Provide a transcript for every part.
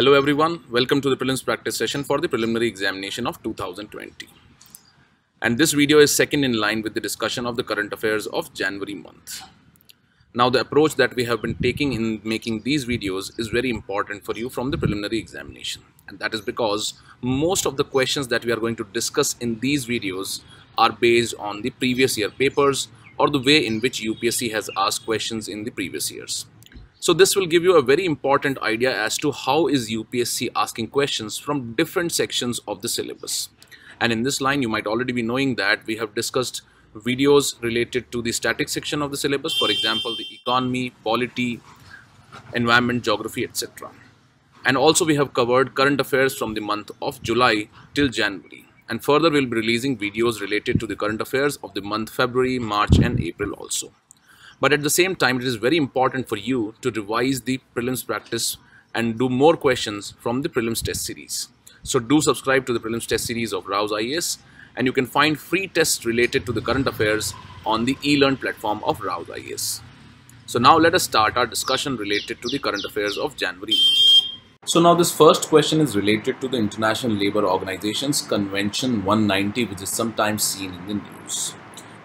Hello everyone, welcome to the Prelims Practice session for the preliminary examination of 2020. And this video is second in line with the discussion of the current affairs of January month. Now the approach that we have been taking in making these videos is very important for you from the preliminary examination. And that is because most of the questions that we are going to discuss in these videos are based on the previous year papers or the way in which UPSC has asked questions in the previous years. So this will give you a very important idea as to how is UPSC asking questions from different sections of the syllabus. And in this line, you might already be knowing that we have discussed videos related to the static section of the syllabus, for example, the economy, polity, environment, geography, etc. And also we have covered current affairs from the month of July till January. And further we'll be releasing videos related to the current affairs of the month February, March and April also. But at the same time, it is very important for you to revise the prelims practice and do more questions from the prelims test series. So do subscribe to the prelims test series of Raus IAS, and you can find free tests related to the current affairs on the e-learn platform of Raus IAS. So now let us start our discussion related to the current affairs of January. So now this first question is related to the International Labour Organization's Convention 190, which is sometimes seen in the news.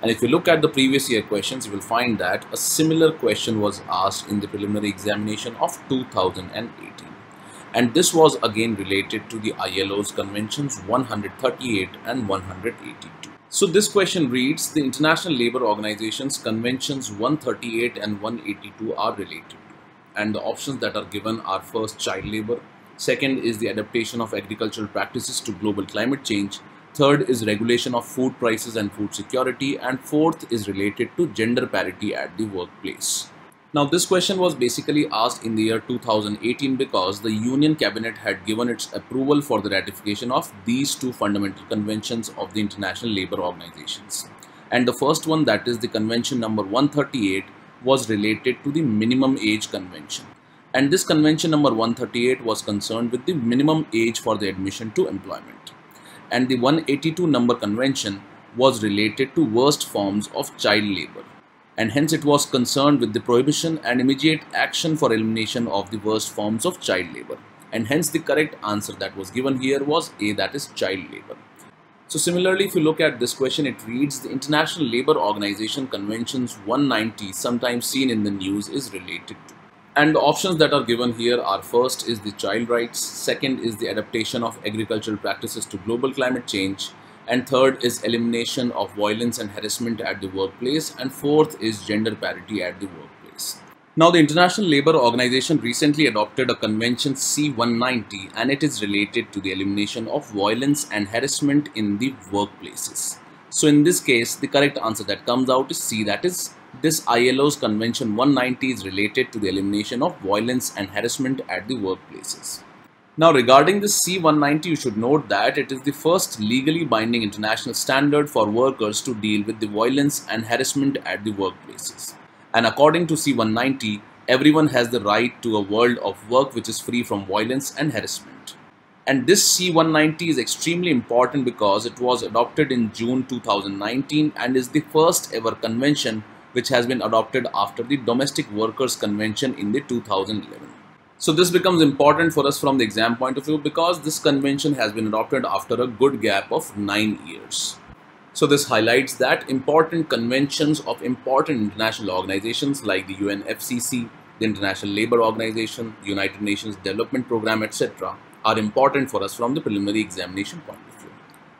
And if you look at the previous year questions, you will find that a similar question was asked in the preliminary examination of 2018. And this was again related to the ILO's Conventions 138 and 182. So this question reads, the International Labour Organization's Conventions 138 and 182 are related to. And the options that are given are first, child labour. Second is the adaptation of agricultural practices to global climate change. Third is regulation of food prices and food security, and fourth is related to gender parity at the workplace. Now this question was basically asked in the year 2018 because the Union Cabinet had given its approval for the ratification of these two fundamental conventions of the International Labour Organizations. And the first one, that is the convention number 138, was related to the minimum age convention. And this convention number 138 was concerned with the minimum age for the admission to employment. And the 182 number convention was related to worst forms of child labor, and hence it was concerned with the prohibition and immediate action for elimination of the worst forms of child labor, and hence the correct answer that was given here was A, that is child labor. So similarly, if you look at this question, it reads, the International Labour Organization Conventions 190, sometimes seen in the news, is related to. And the options that are given here are first is the child rights, second is the adaptation of agricultural practices to global climate change, and third is elimination of violence and harassment at the workplace, and fourth is gender parity at the workplace. Now the International Labour Organization recently adopted a convention C190, and it is related to the elimination of violence and harassment in the workplaces. So in this case, the correct answer that comes out is C, that is this ILO's Convention 190 is related to the elimination of violence and harassment at the workplaces. Now regarding this C190, you should note that it is the first legally binding international standard for workers to deal with the violence and harassment at the workplaces. And according to C190, everyone has the right to a world of work which is free from violence and harassment. And this C190 is extremely important because it was adopted in June 2019 and is the first ever convention which has been adopted after the Domestic Workers Convention in the 2011. So this becomes important for us from the exam point of view because this convention has been adopted after a good gap of 9 years. So this highlights that important conventions of important international organizations like the UNFCCC, the International Labour Organization, the United Nations Development Programme, etc. are important for us from the preliminary examination point of view.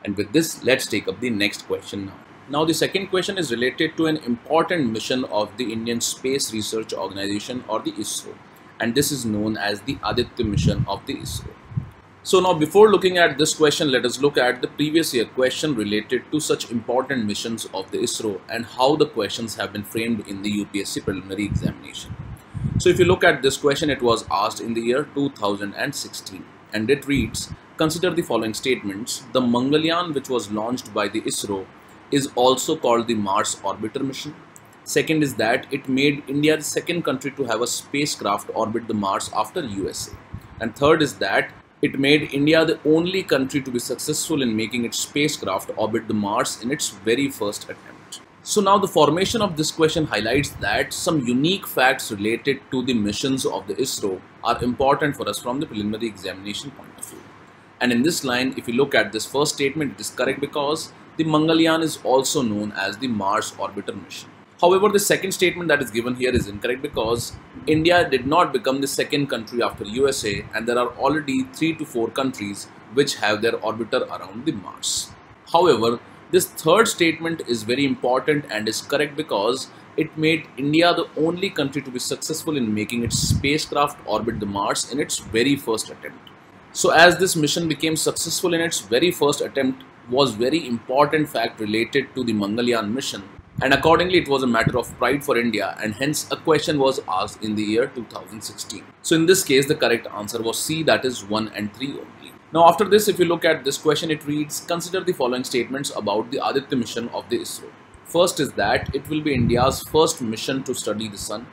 And with this, let's take up the next question now. Now the second question is related to an important mission of the Indian Space Research Organization or the ISRO, and this is known as the Audit mission of the ISRO. So now before looking at this question, let us look at the previous year question related to such important missions of the ISRO and how the questions have been framed in the UPSC preliminary examination. So if you look at this question, it was asked in the year 2016 and it reads, consider the following statements. The Mangalyaan, which was launched by the ISRO, is also called the Mars Orbiter mission. Second is that it made India the second country to have a spacecraft orbit the Mars after USA. And third is that it made India the only country to be successful in making its spacecraft orbit the Mars in its very first attempt. So now the formation of this question highlights that some unique facts related to the missions of the ISRO are important for us from the preliminary examination point of view. And in this line, if you look at this first statement, it is correct because the Mangalyaan is also known as the Mars Orbiter mission. However, the second statement that is given here is incorrect because India did not become the second country after USA, and there are already 3 to 4 countries which have their orbiter around the Mars. However, this third statement is very important and is correct because it made India the only country to be successful in making its spacecraft orbit the Mars in its very first attempt. So as this mission became successful in its very first attempt was very important fact related to the Mangalyaan mission, and accordingly it was a matter of pride for India, and hence a question was asked in the year 2016. So in this case the correct answer was C, that is 1 and 3 only. Now after this, if you look at this question, it reads, consider the following statements about the Audit mission of the ISRO. First is that it will be India's first mission to study the sun,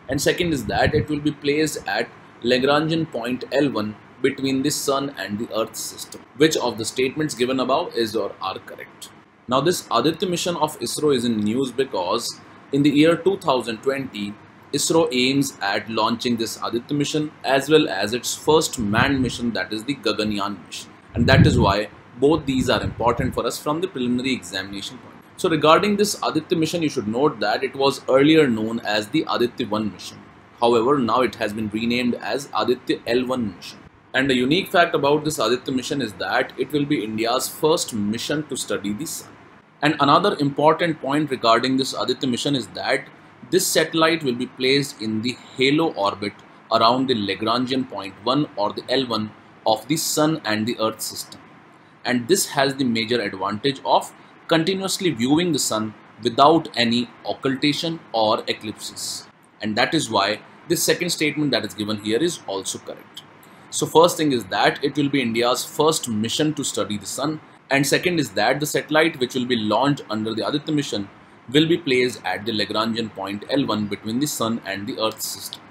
and second is that it will be placed at Lagrangian point L1 between the sun and the earth system. Which of the statements given above is or are correct? Now this Audit mission of ISRO is in news because in the year 2020, ISRO aims at launching this Audit mission as well as its first manned mission, that is the Gaganyaan mission. And that is why both these are important for us from the preliminary examination point. So regarding this Audit mission, you should note that it was earlier known as the Aditya 1 mission. However, now it has been renamed as Aditya L1 mission. And the unique fact about this Aditya mission is that it will be India's first mission to study the sun. And another important point regarding this Aditya mission is that this satellite will be placed in the halo orbit around the Lagrangian point 1 or the L1 of the sun and the earth system. And this has the major advantage of continuously viewing the sun without any occultation or eclipses. And that is why this second statement that is given here is also correct. So first thing is that it will be India's first mission to study the sun, and second is that the satellite which will be launched under the Aditya mission will be placed at the Lagrangian point L1 between the sun and the earth system.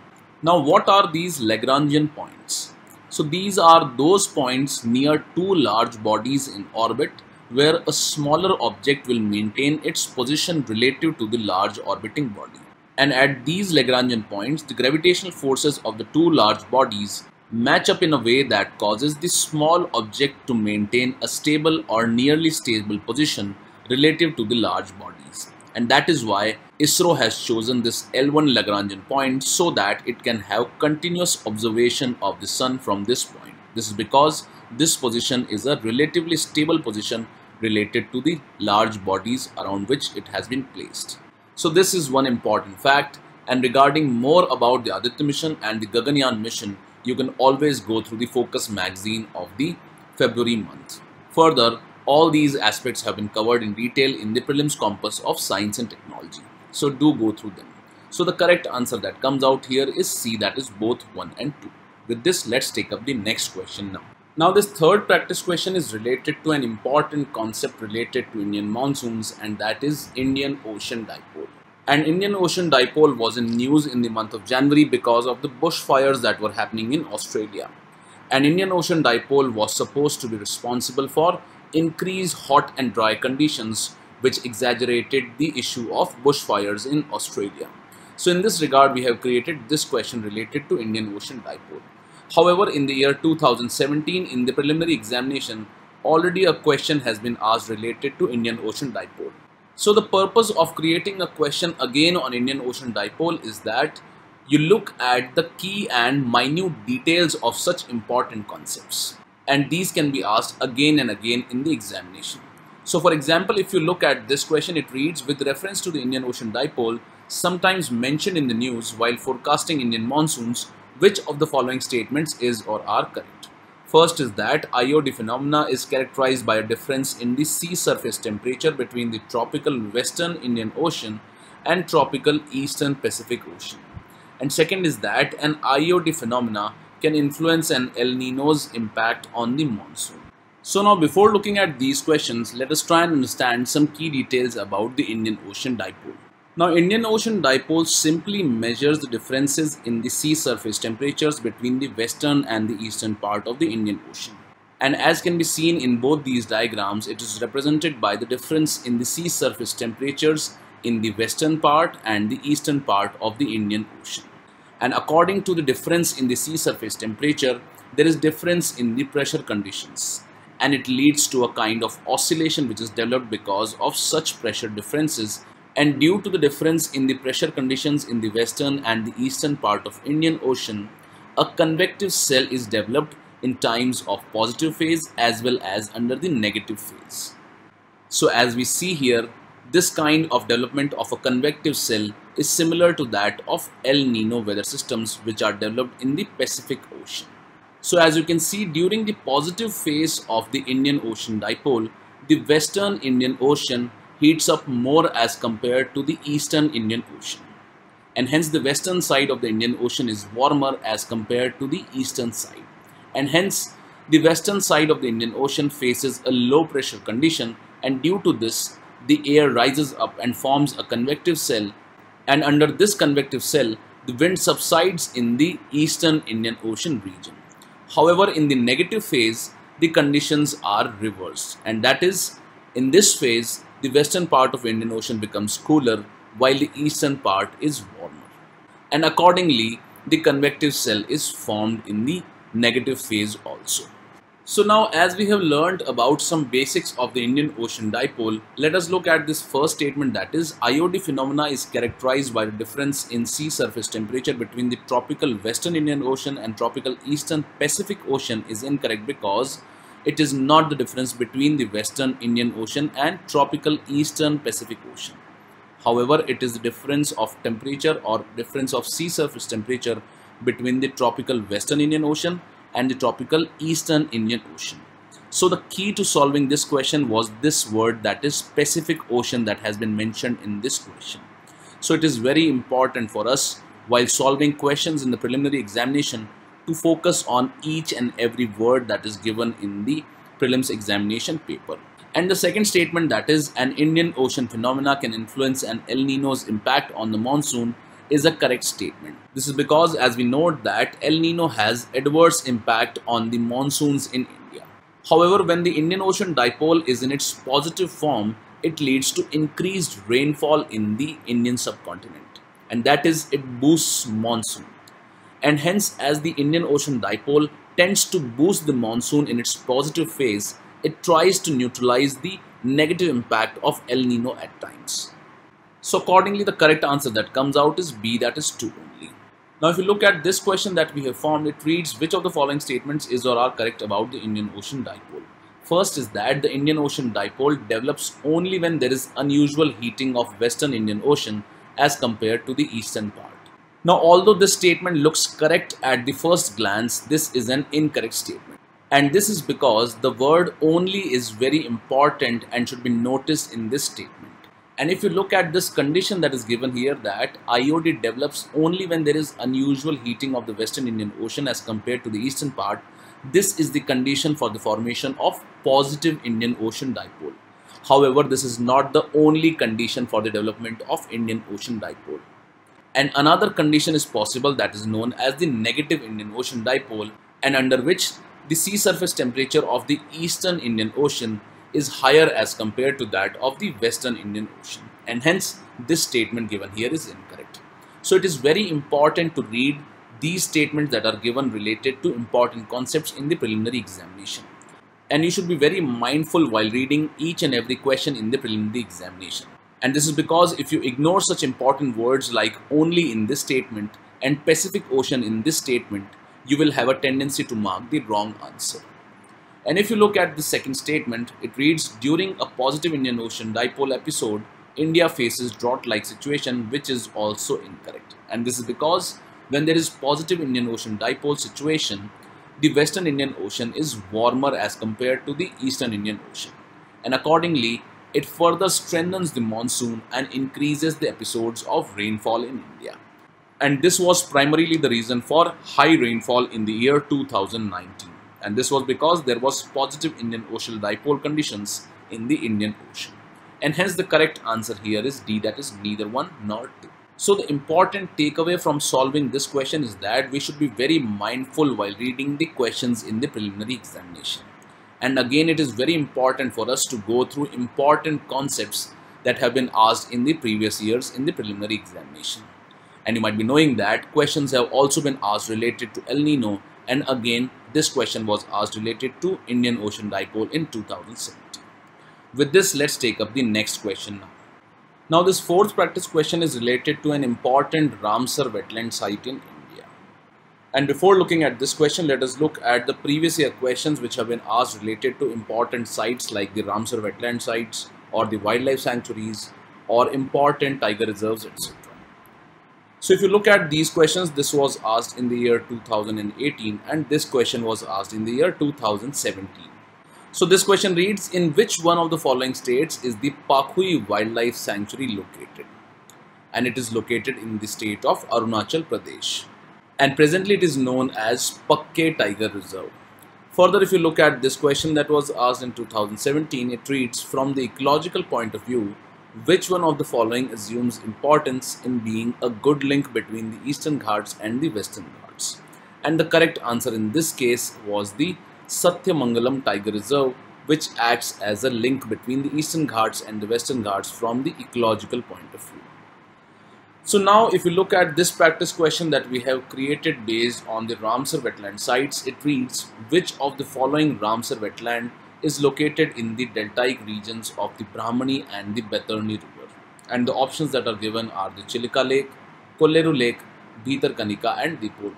Now what are these Lagrangian points? So these are those points near two large bodies in orbit where a smaller object will maintain its position relative to the large orbiting body. And at these Lagrangian points, the gravitational forces of the two large bodies match up in a way that causes the small object to maintain a stable or nearly stable position relative to the large bodies. And that is why ISRO has chosen this L1 Lagrangian point so that it can have continuous observation of the sun from this point. This is because this position is a relatively stable position related to the large bodies around which it has been placed. So this is one important fact, and regarding more about the Aditya mission and the Gaganyaan mission, you can always go through the Focus magazine of the February month. Further, all these aspects have been covered in detail in the Prelims Compass of Science and Technology. So do go through them. So the correct answer that comes out here is C, that is both 1 and 2. With this, let's take up the next question now. Now this third practice question is related to an important concept related to Indian monsoons, and that is Indian Ocean Dipole. And Indian Ocean Dipole was in news in the month of January because of the bushfires that were happening in Australia. And Indian Ocean Dipole was supposed to be responsible for increased hot and dry conditions which exaggerated the issue of bushfires in Australia. So in this regard, we have created this question related to Indian Ocean Dipole. However, in the year 2017, in the preliminary examination, already a question has been asked related to Indian Ocean Dipole. So the purpose of creating a question again on Indian Ocean Dipole is that you look at the key and minute details of such important concepts. And these can be asked again and again in the examination. So for example, if you look at this question, it reads, with reference to the Indian Ocean Dipole, sometimes mentioned in the news while forecasting Indian monsoons, which of the following statements is or are correct? First is that IOD phenomena is characterized by a difference in the sea surface temperature between the tropical Western Indian Ocean and tropical Eastern Pacific Ocean. And second is that an IOD phenomena can influence an El Niño's impact on the monsoon. So now before looking at these questions, let us try and understand some key details about the Indian Ocean Dipole. Now Indian Ocean Dipole simply measures the differences in the sea surface temperatures between the western and the eastern part of the Indian Ocean. And as can be seen in both these diagrams, it is represented by the difference in the sea surface temperatures in the western part and the eastern part of the Indian Ocean. And according to the difference in the sea surface temperature, there is difference in the pressure conditions, and it leads to a kind of oscillation which is developed because of such pressure differences. And due to the difference in the pressure conditions in the western and the eastern part of Indian Ocean, a convective cell is developed in times of positive phase as well as under the negative phase. So as we see here, this kind of development of a convective cell is similar to that of El Nino weather systems which are developed in the Pacific Ocean. So as you can see, during the positive phase of the Indian Ocean dipole, the western Indian Ocean heats up more as compared to the eastern Indian Ocean. And hence the western side of the Indian Ocean is warmer as compared to the eastern side. And hence the western side of the Indian Ocean faces a low pressure condition, and due to this the air rises up and forms a convective cell, and under this convective cell the wind subsides in the eastern Indian Ocean region. However, in the negative phase the conditions are reversed, and that is, in this phase the western part of Indian Ocean becomes cooler while the eastern part is warmer, and accordingly the convective cell is formed in the negative phase also. So now, as we have learned about some basics of the Indian Ocean dipole, let us look at this first statement, that is, IOD phenomena is characterized by the difference in sea surface temperature between the tropical western Indian Ocean and tropical eastern Pacific Ocean is incorrect, because it is not the difference between the western Indian Ocean and tropical eastern Pacific Ocean. However, it is the difference of temperature or difference of sea surface temperature between the tropical western Indian Ocean and the tropical eastern Indian Ocean. So the key to solving this question was this word, that is Pacific Ocean, that has been mentioned in this question. So it is very important for us while solving questions in the preliminary examination to focus on each and every word that is given in the prelims examination paper. And the second statement, that is an Indian Ocean phenomena can influence an El Nino's impact on the monsoon, is a correct statement. This is because, as we note, that El Nino has adverse impact on the monsoons in India. However, when the Indian Ocean dipole is in its positive form, it leads to increased rainfall in the Indian subcontinent, and that is, it boosts monsoon. And hence, as the Indian Ocean dipole tends to boost the monsoon in its positive phase, it tries to neutralize the negative impact of El Nino at times. So accordingly, the correct answer that comes out is B, that is 2 only. Now if you look at this question that we have formed, it reads, which of the following statements is or are correct about the Indian Ocean dipole? First is that the Indian Ocean dipole develops only when there is unusual heating of western Indian Ocean as compared to the eastern part. Now although this statement looks correct at the first glance, this is an incorrect statement. And this is because the word only is very important and should be noticed in this statement. And if you look at this condition that is given here, that IOD develops only when there is unusual heating of the western Indian Ocean as compared to the eastern part, this is the condition for the formation of positive Indian Ocean dipole. However, this is not the only condition for the development of Indian Ocean dipole. And another condition is possible, that is known as the negative Indian Ocean dipole, and under which the sea surface temperature of the eastern Indian Ocean is higher as compared to that of the western Indian Ocean, and hence this statement given here is incorrect. So it is very important to read these statements that are given related to important concepts in the preliminary examination, and you should be very mindful while reading each and every question in the preliminary examination. And this is because if you ignore such important words like only in this statement and Pacific Ocean in this statement, you will have a tendency to mark the wrong answer. And if you look at the second statement, it reads, during a positive Indian Ocean dipole episode, India faces drought-like situation, which is also incorrect. And this is because when there is positive Indian Ocean dipole situation, the western Indian Ocean is warmer as compared to the eastern Indian Ocean. And accordingly, it further strengthens the monsoon and increases the episodes of rainfall in India. And this was primarily the reason for high rainfall in the year 2019. And this was because there was positive Indian Ocean dipole conditions in the Indian Ocean. And hence the correct answer here is D, that is neither 1 nor 2. So the important takeaway from solving this question is that we should be very mindful while reading the questions in the preliminary examination. And again, it is very important for us to go through important concepts that have been asked in the previous years in the preliminary examination. And you might be knowing that questions have also been asked related to El Nino, and again this question was asked related to Indian Ocean Dipole in 2017. With this, let's take up the next question now. Now this fourth practice question is related to an important Ramsar wetland site in India. And before looking at this question, let us look at the previous year questions which have been asked related to important sites like the Ramsar wetland sites or the wildlife sanctuaries or important tiger reserves, etc. So if you look at these questions, this was asked in the year 2018 and this question was asked in the year 2017. So this question reads, in which one of the following states is the Pakhui Wildlife Sanctuary located? And it is located in the state of Arunachal Pradesh. And presently it is known as Pakke Tiger Reserve. Further, if you look at this question that was asked in 2017, it reads, from the ecological point of view, which one of the following assumes importance in being a good link between the Eastern Ghats and the Western Ghats? And the correct answer in this case was the Satyamangalam Tiger Reserve, which acts as a link between the Eastern Ghats and the Western Ghats from the ecological point of view. So now if you look at this practice question that we have created based on the Ramsar wetland sites, it reads, which of the following Ramsar wetland is located in the deltaic regions of the Brahmani and the Baitarani river? And the options that are given are the Chilika Lake, Kolleru Lake, Bhitarkanika and Dipole.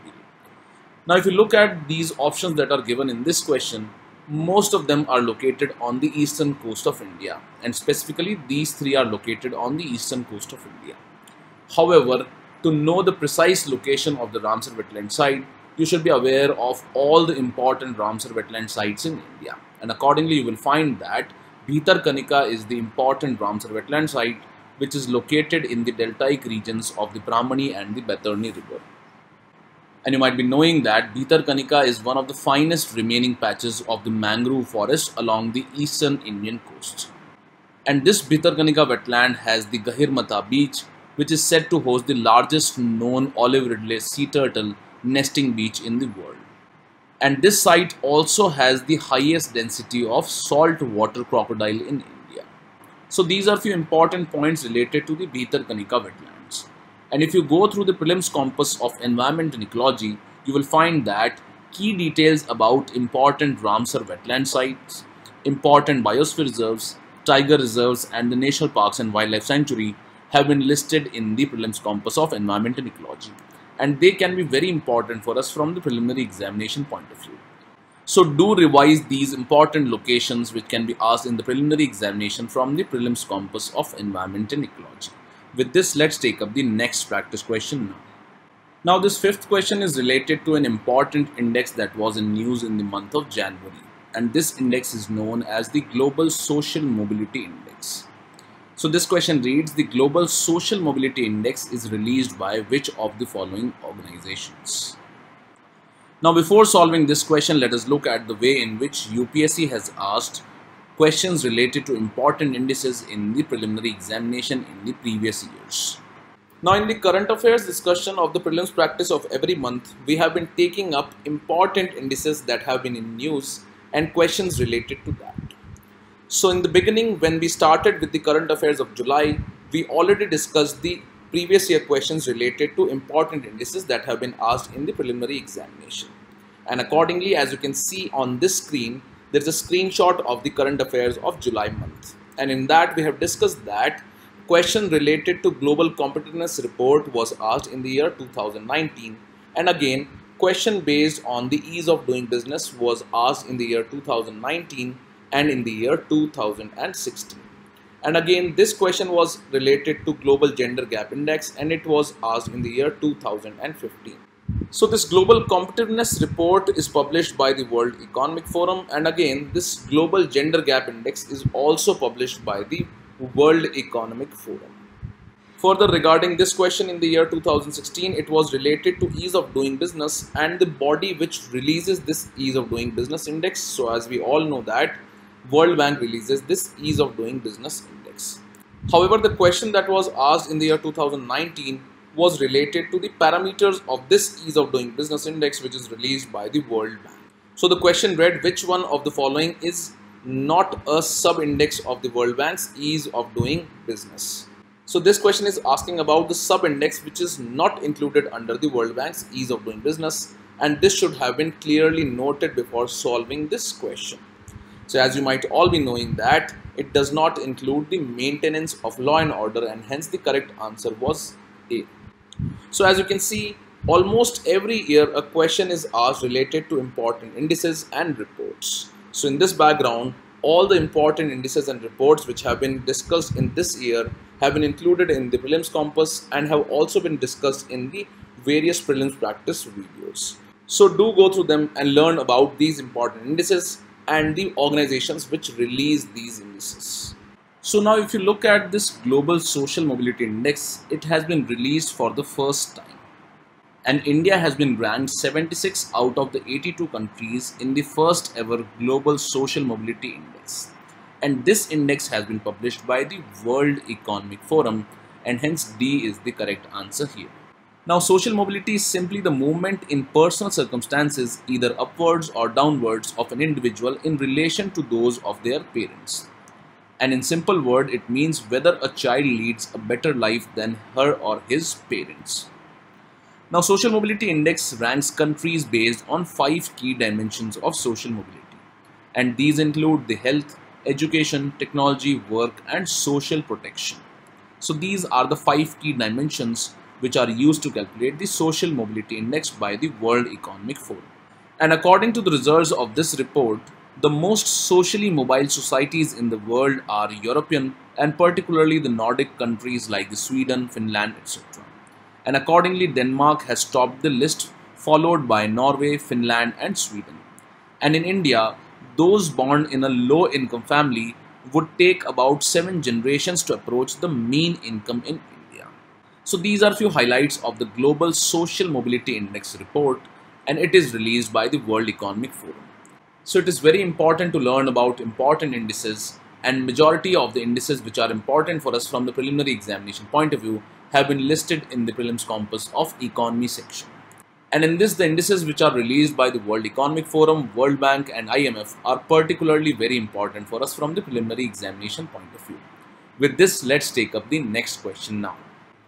Now if you look at these options that are given in this question, most of them are located on the eastern coast of India, and specifically these three are located on the eastern coast of India. However, to know the precise location of the Ramsar wetland site, you should be aware of all the important Ramsar wetland sites in India, and accordingly you will find that Bhitarkanika is the important Ramsar wetland site which is located in the deltaic regions of the Brahmani and the Baitarani river. And you might be knowing that Bhitarkanika is one of the finest remaining patches of the mangrove forest along the eastern Indian coast. And this Bhitarkanika wetland has the Gahirmata beach, which is said to host the largest known olive ridley sea turtle nesting beach in the world. And this site also has the highest density of saltwater crocodile in India. So these are few important points related to the Bhitarkanika wetlands. And if you go through the prelims compass of environment and ecology, you will find that key details about important Ramsar wetland sites, important biosphere reserves, tiger reserves and the national parks and wildlife sanctuary have been listed in the prelims compass of environment and ecology. And they can be very important for us from the preliminary examination point of view. So do revise these important locations which can be asked in the preliminary examination from the prelims compass of environment and ecology. With this, let's take up the next practice question now. Now this fifth question is related to an important index that was in news in the month of January, and this index is known as the Global Social Mobility Index. So this question reads, the Global Social Mobility Index is released by which of the following organizations? Now before solving this question, let us look at the way in which UPSC has asked questions related to important indices in the preliminary examination in the previous years. Now in the current affairs discussion of the prelims practice of every month, we have been taking up important indices that have been in news and questions related to that. So in the beginning, when we started with the current affairs of July, we already discussed the previous year questions related to important indices that have been asked in the preliminary examination. And accordingly, as you can see on this screen, there is a screenshot of the current affairs of July month. And in that we have discussed that question related to global competitiveness report was asked in the year 2019. And again, question based on the ease of doing business was asked in the year 2019 and in the year 2016. And again, this question was related to global gender gap index and it was asked in the year 2015. So this global competitiveness report is published by the World Economic Forum, and again this global gender gap index is also published by the World Economic Forum. Further, regarding this question in the year 2016, it was related to ease of doing business and the body which releases this ease of doing business index. So as we all know that World Bank releases this ease of doing business index. However, the question that was asked in the year 2019 was related to the parameters of this ease of doing business index which is released by the World Bank. So the question read, which one of the following is not a sub-index of the World Bank's ease of doing business? So this question is asking about the sub-index which is not included under the World Bank's ease of doing business, and this should have been clearly noted before solving this question. So as you might all be knowing that it does not include the maintenance of law and order, and hence the correct answer was A. So as you can see, almost every year a question is asked related to important indices and reports. So in this background, all the important indices and reports which have been discussed in this year have been included in the Prelims Compass and have also been discussed in the various Prelims Practice videos. So do go through them and learn about these important indices and the organizations which release these indices. So now if you look at this Global Social Mobility Index, it has been released for the first time. And India has been ranked 76 out of the 82 countries in the first ever Global Social Mobility Index. And this index has been published by the World Economic Forum, and hence D is the correct answer here. Now, social mobility is simply the movement in personal circumstances, either upwards or downwards, of an individual in relation to those of their parents. And in simple word, it means whether a child leads a better life than her or his parents. Now, Social Mobility Index ranks countries based on 5 key dimensions of social mobility. And these include the health, education, technology, work, and social protection. So these are the 5 key dimensions which are used to calculate the Social Mobility Index by the World Economic Forum. And according to the results of this report, the most socially mobile societies in the world are European, and particularly the Nordic countries like the Sweden, Finland, etc. And accordingly, Denmark has topped the list, followed by Norway, Finland, and Sweden. And in India, those born in a low income family would take about 7 generations to approach the mean income in India. So these are few highlights of the Global Social Mobility Index report, and it is released by the World Economic Forum. So it is very important to learn about important indices, and majority of the indices which are important for us from the preliminary examination point of view have been listed in the Prelims Compass of Economy section. And in this, the indices which are released by the World Economic Forum, World Bank, and IMF are particularly very important for us from the preliminary examination point of view. With this, let's take up the next question now.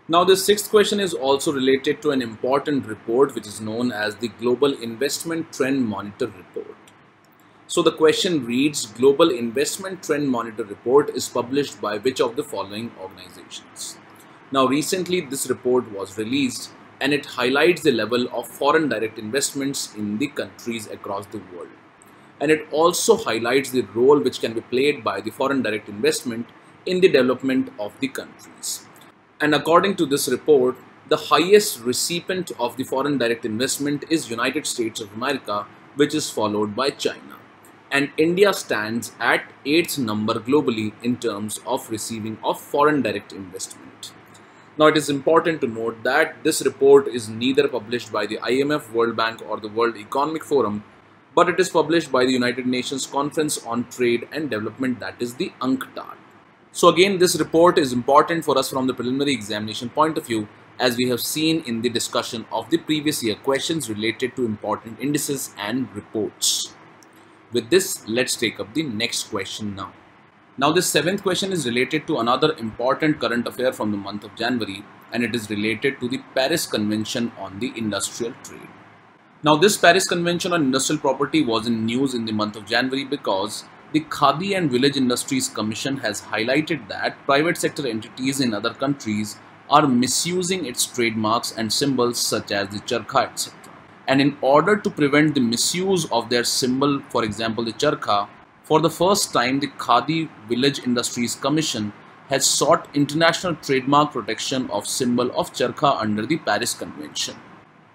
Now, this 6th question is also related to an important report which is known as the Global Investment Trend Monitor Report. So the question reads, Global Investment Trend Monitor Report is published by which of the following organizations? Now, recently this report was released, and it highlights the level of foreign direct investments in the countries across the world. And it also highlights the role which can be played by the foreign direct investment in the development of the countries. And according to this report, the highest recipient of the foreign direct investment is United States of America, which is followed by China. And India stands at 8th number globally in terms of receiving of foreign direct investment. Now, it is important to note that this report is neither published by the IMF, World Bank, or the World Economic Forum, but it is published by the United Nations Conference on Trade and Development, that is the UNCTAD. So again, this report is important for us from the preliminary examination point of view, as we have seen in the discussion of the previous year questions related to important indices and reports. With this, let's take up the next question now. Now, this 7th question is related to another important current affair from the month of January, and it is related to the Paris Convention on the Industrial Trade. Now, this Paris Convention on Industrial Property was in news in the month of January because the Khadi and Village Industries Commission has highlighted that private sector entities in other countries are misusing its trademarks and symbols such as the charkha, etc. And in order to prevent the misuse of their symbol, for example the charkha, for the first time the Khadi Village Industries Commission has sought international trademark protection of symbol of charkha under the Paris Convention.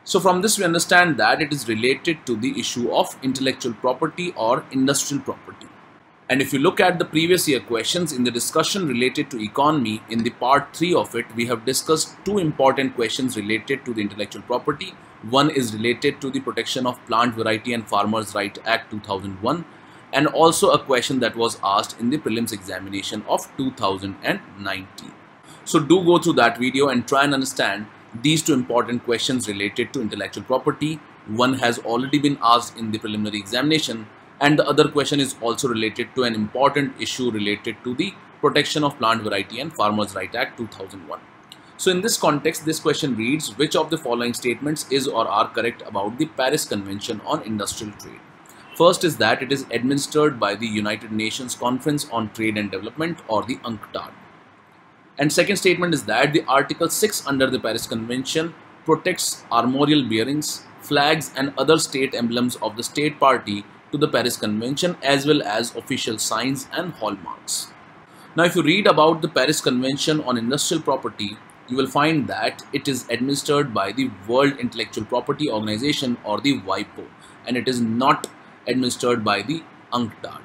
So from this we understand that it is related to the issue of intellectual property or industrial property. And if you look at the previous year questions in the discussion related to economy, in the part 3 of it, we have discussed 2 important questions related to the intellectual property. One is related to the Protection of Plant Variety and Farmers' Right Act 2001, and also a question that was asked in the prelims examination of 2019. So do go through that video and try and understand these 2 important questions related to intellectual property. One has already been asked in the preliminary examination, And the other question is also related to an important issue related to the Protection of Plant Variety and Farmers' Right Act 2001. So in this context, this question reads, which of the following statements is or are correct about the Paris Convention on Industrial Trade? First is that it is administered by the United Nations Conference on Trade and Development, or the UNCTAD. And second statement is that the Article 6 under the Paris Convention protects armorial bearings, flags and other state emblems of the state party to the Paris Convention, as well as official signs and hallmarks. Now, if you read about the Paris Convention on Industrial Property, you will find that it is administered by the World Intellectual Property Organization, or the WIPO, and it is not administered by the UNCTAD.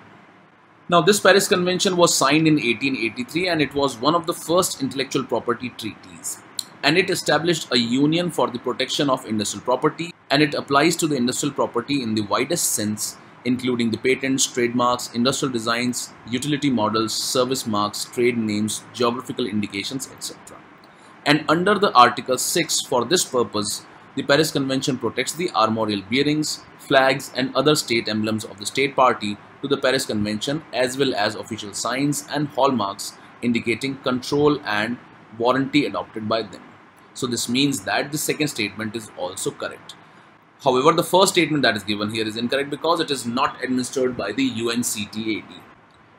Now, this Paris Convention was signed in 1883, and it was one of the first intellectual property treaties. And it established a union for the protection of industrial property, and it applies to the industrial property in the widest sense, including the patents, trademarks, industrial designs, utility models, service marks, trade names, geographical indications, etc. And under the Article 6, for this purpose, the Paris Convention protects the armorial bearings, flags and other state emblems of the state party to the Paris Convention, as well as official signs and hallmarks indicating control and warranty adopted by them. So this means that the second statement is also correct. However, the first statement that is given here is incorrect because it is not administered by the UNCTAD.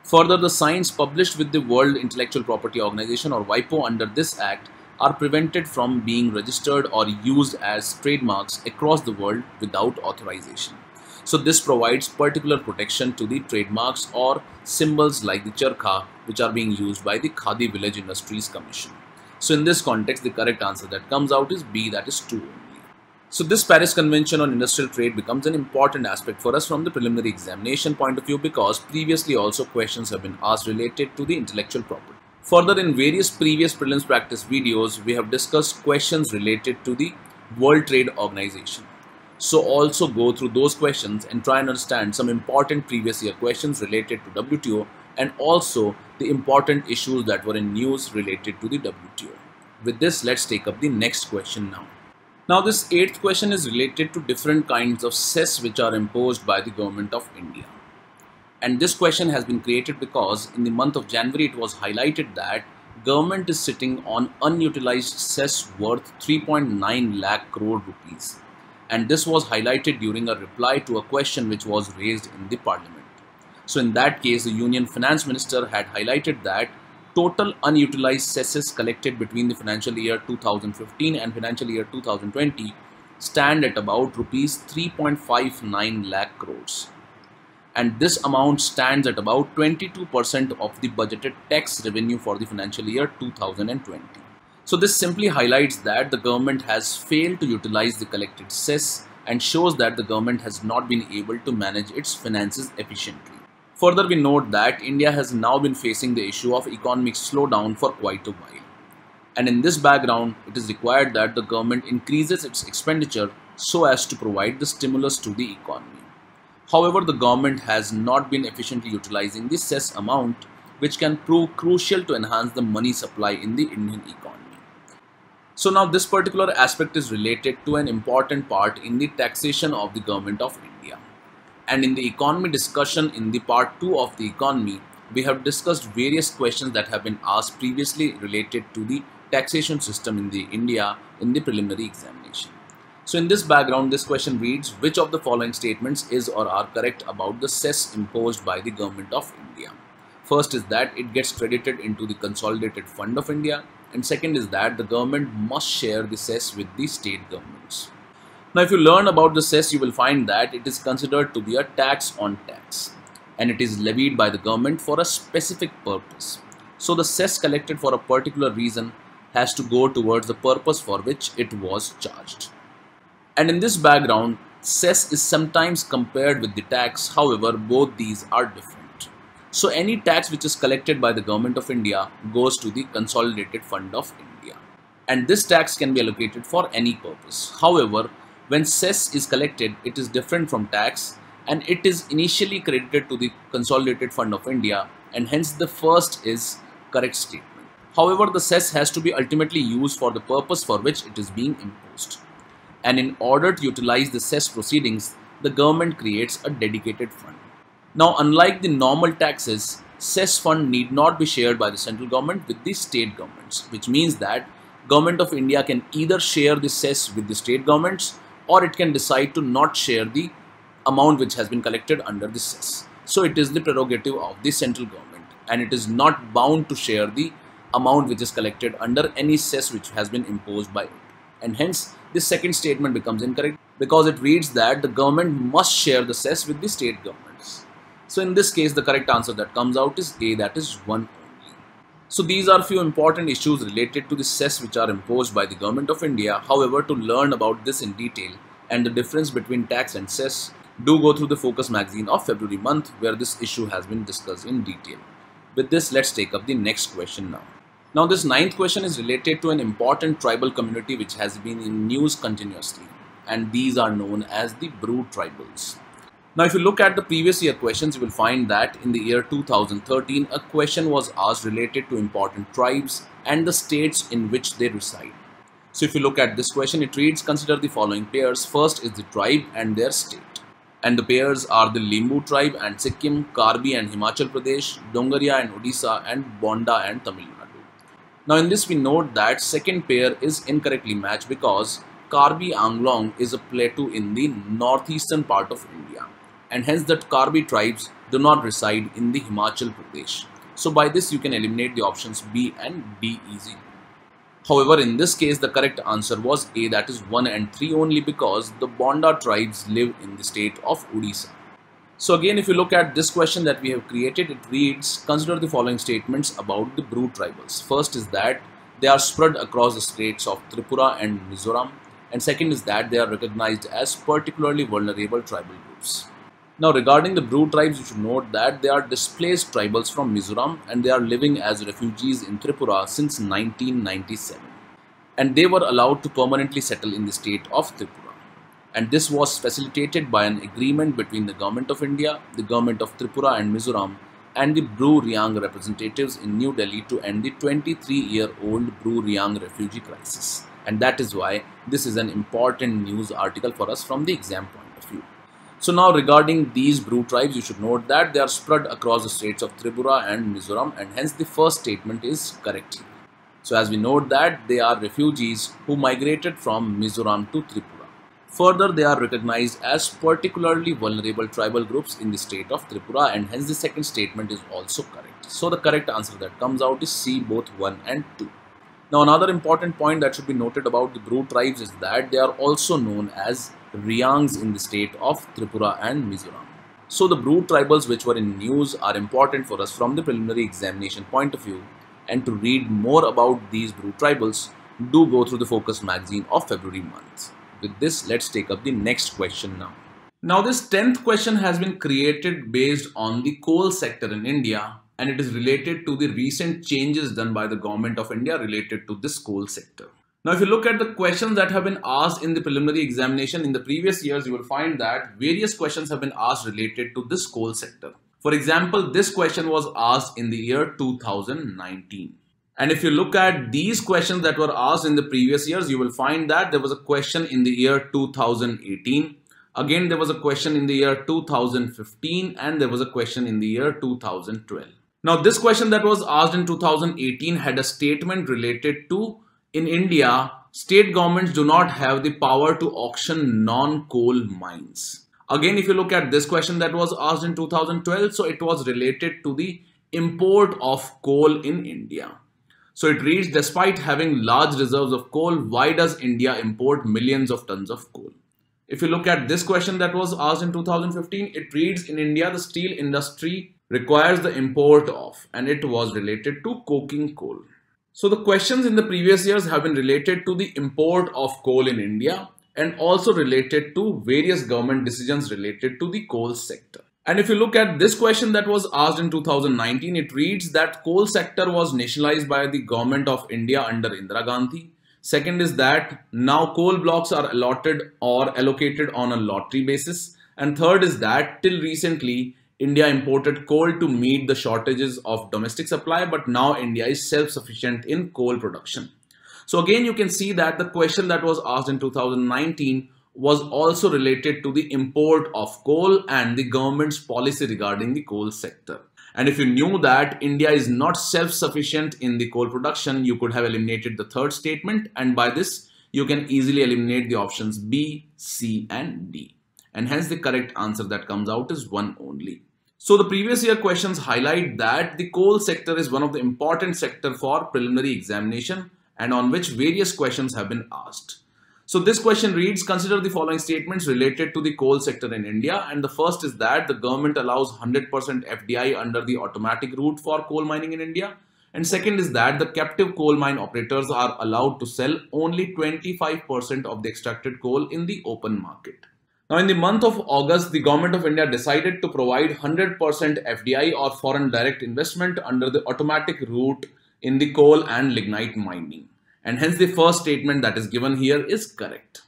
Further, the signs published with the World Intellectual Property Organization, or WIPO, under this act are prevented from being registered or used as trademarks across the world without authorization. So this provides particular protection to the trademarks or symbols like the charkha, which are being used by the Khadi Village Industries Commission. So in this context, the correct answer that comes out is B, that is 2 only. So this Paris Convention on Industrial Trade becomes an important aspect for us from the preliminary examination point of view, because previously also questions have been asked related to the intellectual property. Further, in various previous prelims practice videos, we have discussed questions related to the World Trade Organization. So also go through those questions and try and understand some important previous year questions related to WTO, and also the important issues that were in news related to the WTO. With this, let's take up the next question now. Now, this 8th question is related to different kinds of cess which are imposed by the government of India. And this question has been created because in the month of January it was highlighted that government is sitting on unutilized cess worth 3.9 lakh crore rupees. And this was highlighted during a reply to a question which was raised in the parliament. So in that case, the Union Finance Minister had highlighted that total unutilized cesses collected between the financial year 2015 and financial year 2020 stand at about rupees 3.59 lakh crores. And this amount stands at about 22% of the budgeted tax revenue for the financial year 2020. So this simply highlights that the government has failed to utilize the collected cess and shows that the government has not been able to manage its finances efficiently. Further, we note that India has now been facing the issue of economic slowdown for quite a while. And in this background, it is required that the government increases its expenditure so as to provide the stimulus to the economy. However, the government has not been efficiently utilizing the cess amount, which can prove crucial to enhance the money supply in the Indian economy. So now this particular aspect is related to an important part in the taxation of the government of India. And in the economy discussion in the part 2 of the economy, we have discussed various questions that have been asked previously related to the taxation system in the India in the preliminary examination. So in this background, this question reads, which of the following statements is or are correct about the cess imposed by the government of India? First is that it gets credited into the consolidated fund of India, and second is that the government must share the cess with the state governments. Now, if you learn about the cess, you will find that it is considered to be a tax on tax, and it is levied by the government for a specific purpose. So the cess collected for a particular reason has to go towards the purpose for which it was charged. And in this background, cess is sometimes compared with the tax. However, both these are different. So any tax which is collected by the government of India goes to the consolidated fund of India, and this tax can be allocated for any purpose. However, when cess is collected, it is different from tax, and it is initially credited to the consolidated fund of India, and hence the first is correct statement. However, the cess has to be ultimately used for the purpose for which it is being imposed. And in order to utilize the cess proceedings, the government creates a dedicated fund. Now, unlike the normal taxes, cess fund need not be shared by the central government with the state governments, which means that Government of India can either share the cess with the state governments, or it can decide to not share the amount which has been collected under the cess. So it is the prerogative of the central government, and it is not bound to share the amount which is collected under any cess which has been imposed by it. And hence this second statement becomes incorrect because it reads that the government must share the cess with the state governments. So in this case, the correct answer that comes out is A, that is 1 only. So these are few important issues related to the cess which are imposed by the Government of India. However, to learn about this in detail and the difference between tax and cess, do go through the Focus magazine of February month where this issue has been discussed in detail. With this, let's take up the next question now. Now this ninth question is related to an important tribal community which has been in news continuously, and these are known as the Bru tribals. Now if you look at the previous year questions, you will find that in the year 2013 a question was asked related to important tribes and the states in which they reside. So if you look at this question, it reads, consider the following pairs. First is the tribe and their state. And the pairs are the Limbu tribe and Sikkim, Karbi and Himachal Pradesh, Dongaria and Odisha, and Bonda and Tamil Nadu. Now in this we note that second pair is incorrectly matched because Karbi Anglong is a plateau in the northeastern part of India, and hence that Karbi tribes do not reside in the Himachal Pradesh. So by this you can eliminate the options B and D easily. However, in this case the correct answer was A, that is 1 and 3 only, because the Bonda tribes live in the state of Odisha. So again, if you look at this question that we have created, it reads, consider the following statements about the Bru tribals. First is that they are spread across the states of Tripura and Mizoram, and second is that they are recognized as particularly vulnerable tribal groups. Now regarding the Bru tribes, you should note that they are displaced tribals from Mizoram and they are living as refugees in Tripura since 1997, and they were allowed to permanently settle in the state of Tripura. And this was facilitated by an agreement between the Government of India, the Government of Tripura and Mizoram, and the Bru-Riang representatives in New Delhi to end the 23-year-old Bru-Riang refugee crisis. And that is why this is an important news article for us from the exam point of view. So now regarding these Bru tribes, you should note that they are spread across the states of Tripura and Mizoram, and hence the first statement is correct here. So as we note that they are refugees who migrated from Mizoram to Tripura. Further, they are recognized as particularly vulnerable tribal groups in the state of Tripura, and hence the second statement is also correct. So the correct answer that comes out is C, both 1 and 2. Now another important point that should be noted about the Bru tribes is that they are also known as Riangs in the state of Tripura and Mizoram. So the Bru tribals which were in news are important for us from the preliminary examination point of view, and to read more about these Bru tribals, do go through the Focus magazine of February month. With this, let's take up the next question now. Now this 10th question has been created based on the coal sector in India, and it is related to the recent changes done by the Government of India related to this coal sector. Now if you look at the questions that have been asked in the preliminary examination in the previous years, you will find that various questions have been asked related to this coal sector. For example, this question was asked in the year 2019. And if you look at these questions that were asked in the previous years, you will find that there was a question in the year 2018. Again, there was a question in the year 2015, and there was a question in the year 2012. Now, this question that was asked in 2018 had a statement related to, in India, state governments do not have the power to auction non-coal mines. Again, if you look at this question that was asked in 2012, so it was related to the import of coal in India. So it reads, despite having large reserves of coal, why does India import millions of tons of coal? If you look at this question that was asked in 2015, it reads, in India, the steel industry requires the import of, and it was related to coking coal. So the questions in the previous years have been related to the import of coal in India and also related to various government decisions related to the coal sector. And if you look at this question that was asked in 2019, it reads that coal sector was nationalized by the Government of India under Indira Gandhi. Second is that now coal blocks are allotted or allocated on a lottery basis. And third is that till recently, India imported coal to meet the shortages of domestic supply, but now India is self-sufficient in coal production. So again, you can see that the question that was asked in 2019 was also related to the import of coal and the government's policy regarding the coal sector. And if you knew that India is not self-sufficient in the coal production, you could have eliminated the third statement, and by this you can easily eliminate the options B, C and D. And hence the correct answer that comes out is 1 only. So the previous year questions highlight that the coal sector is one of the important sector for preliminary examination and on which various questions have been asked. So this question reads, consider the following statements related to the coal sector in India, and the first is that the government allows 100% FDI under the automatic route for coal mining in India, and second is that the captive coal mine operators are allowed to sell only 25% of the extracted coal in the open market. Now in the month of August, the government of India decided to provide 100% FDI or foreign direct investment under the automatic route in the coal and lignite mining. And hence the first statement that is given here is correct.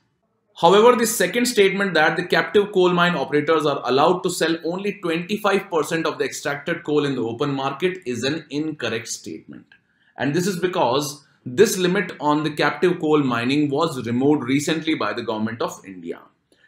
However, the second statement that the captive coal mine operators are allowed to sell only 25% of the extracted coal in the open market is an incorrect statement. And this is because this limit on the captive coal mining was removed recently by the government of India.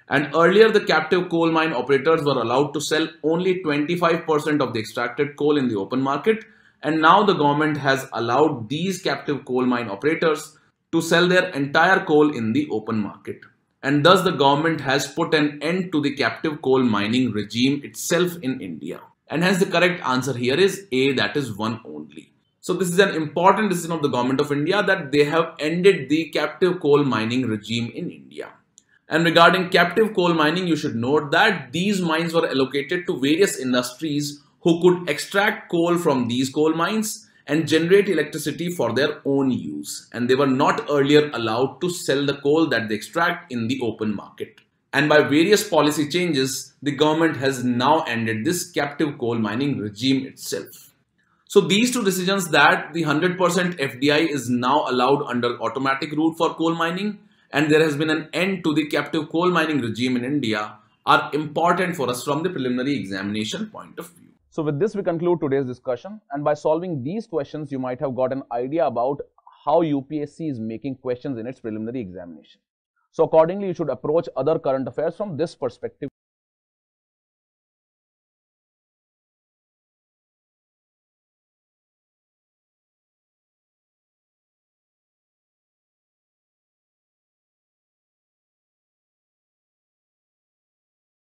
And earlier the captive coal mine operators were allowed to sell only 25% of the extracted coal in the open market. And now the government has allowed these captive coal mine operators to sell their entire coal in the open market. And thus the government has put an end to the captive coal mining regime itself in India. And hence the correct answer here is A, that is 1 only. So this is an important decision of the government of India that they have ended the captive coal mining regime in India. And regarding captive coal mining, you should note that these mines were allocated to various industries who could extract coal from these coal mines and generate electricity for their own use. And they were not earlier allowed to sell the coal that they extract in the open market. And by various policy changes, the government has now ended this captive coal mining regime itself. So these two decisions, that the 100% FDI is now allowed under automatic route for coal mining and there has been an end to the captive coal mining regime in India, are important for us from the preliminary examination point of view. So with this we conclude today's discussion, and by solving these questions you might have got an idea about how UPSC is making questions in its preliminary examination. So accordingly you should approach other current affairs from this perspective.